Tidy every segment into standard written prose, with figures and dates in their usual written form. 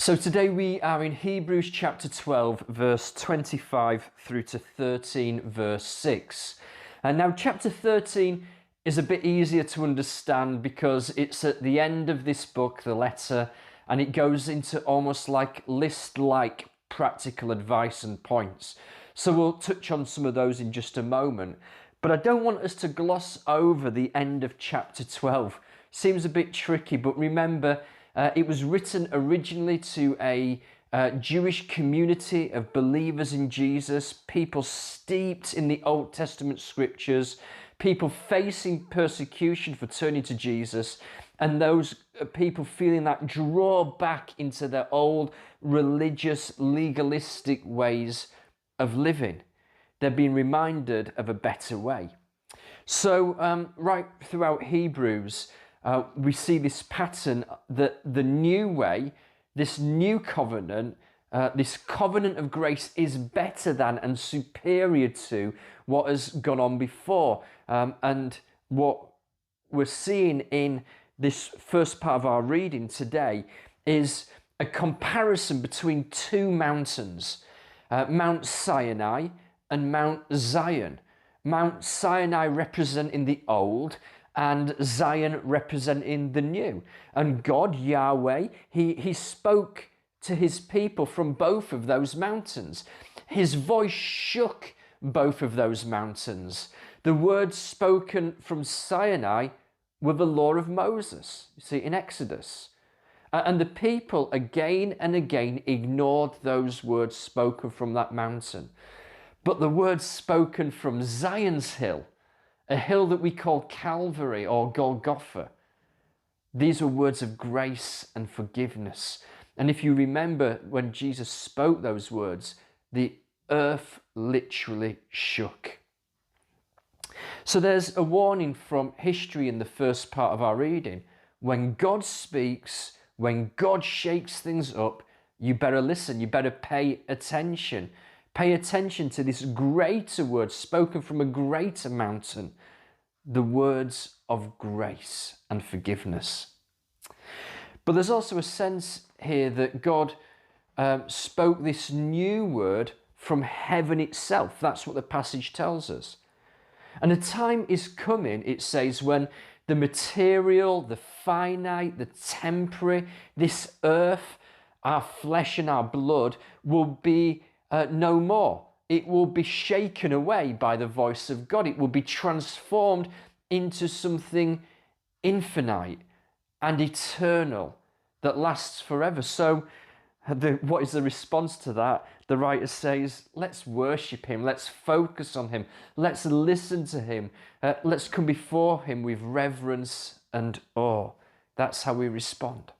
So today we are in Hebrews chapter 12, verse 25 through to 13, verse 6. And now chapter 13 is a bit easier to understand because it's at the end of this book, the letter, and it goes into almost like list-like practical advice and points. So we'll touch on some of those in just a moment. But I don't want us to gloss over the end of chapter 12. Seems a bit tricky, but remember, it was written originally to a Jewish community of believers in Jesus, people steeped in the Old Testament scriptures, people facing persecution for turning to Jesus, and those people feeling that draw back into their old religious, legalistic ways of living. They're being reminded of a better way. So right throughout Hebrews, we see this pattern that the new way, this new covenant, this covenant of grace is better than and superior to what has gone on before. And what we're seeing in this first part of our reading today is a comparison between two mountains, Mount Sinai and Mount Zion. Mount Sinai representing the old, and Zion representing the new. And God, Yahweh, he spoke to his people from both of those mountains. His voice shook both of those mountains. The words spoken from Sinai were the law of Moses, you see, in Exodus. And the people again and again ignored those words spoken from that mountain. But the words spoken from Zion's hill, a hill that we call Calvary or Golgotha, these were words of grace and forgiveness. And if you remember when Jesus spoke those words, the earth literally shook. So there's a warning from history in the first part of our reading. When God speaks, when God shakes things up, you better listen, you better pay attention. Pay attention to this greater word spoken from a greater mountain, the words of grace and forgiveness. But there's also a sense here that God spoke this new word from heaven itself. That's what the passage tells us. And a time is coming, it says, when the material, the finite, the temporary, this earth, our flesh and our blood will be no more. It will be shaken away by the voice of God. It will be transformed into something infinite and eternal that lasts forever. So what is the response to that? The writer says, let's worship him. Let's focus on him. Let's listen to him. Let's come before him with reverence and awe. That's how we respond.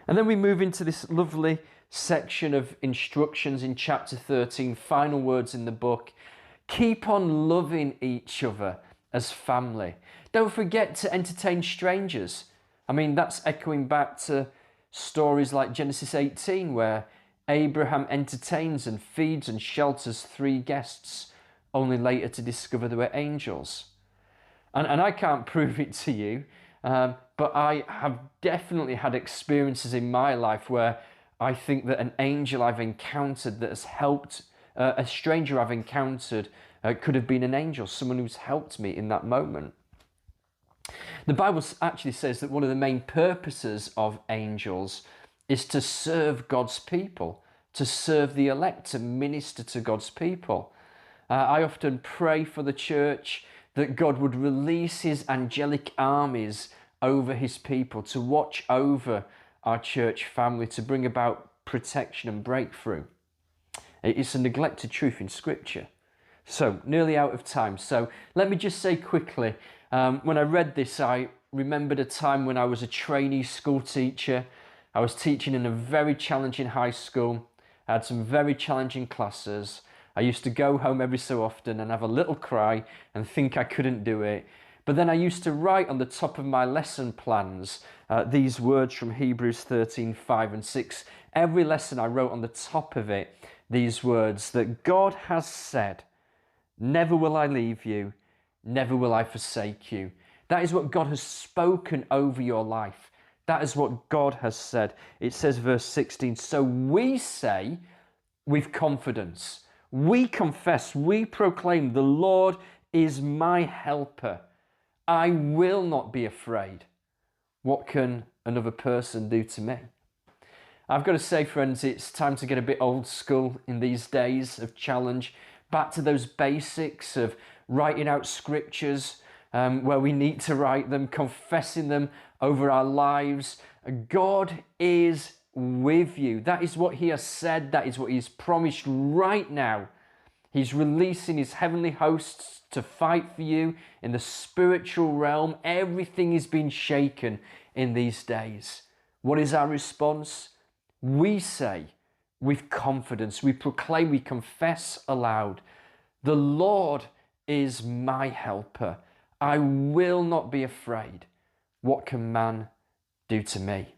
And then we move into this lovely section of instructions in chapter 13, final words in the book. Keep on loving each other as family. Don't forget to entertain strangers. I mean, that's echoing back to stories like Genesis 18, where Abraham entertains and feeds and shelters 3 guests, only later to discover they were angels. And I can't prove it to you, but I have definitely had experiences in my life where I think that an angel I've encountered that has helped, a stranger I've encountered could have been an angel, someone who's helped me in that moment. The Bible actually says that one of the main purposes of angels is to serve God's people, to serve the elect, to minister to God's people. I often pray for the church that God would release his angelic armies over his people to watch over our church family, to bring about protection and breakthrough. It's a neglected truth in Scripture. So, nearly out of time. So, let me just say quickly, when I read this, I remembered a time when I was a trainee school teacher. I was teaching in a very challenging high school. I had some very challenging classes. I used to go home every so often and have a little cry and think I couldn't do it. But then I used to write on the top of my lesson plans these words from Hebrews 13, 5 and 6. Every lesson I wrote on the top of it these words that God has said, never will I leave you, never will I forsake you. That is what God has spoken over your life. That is what God has said. It says, verse 16, so we say with confidence, we confess, we proclaim, the Lord is my helper. I will not be afraid. What can another person do to me? I've got to say, friends, it's time to get a bit old school in these days of challenge. Back to those basics of writing out scriptures where we need to write them, confessing them over our lives. God is with you. That is what he has said. That is what he's promised right now. He's releasing his heavenly hosts to fight for you in the spiritual realm. Everything is being shaken in these days. What is our response? We say with confidence, we proclaim, we confess aloud, the Lord is my helper. I will not be afraid. What can man do to me?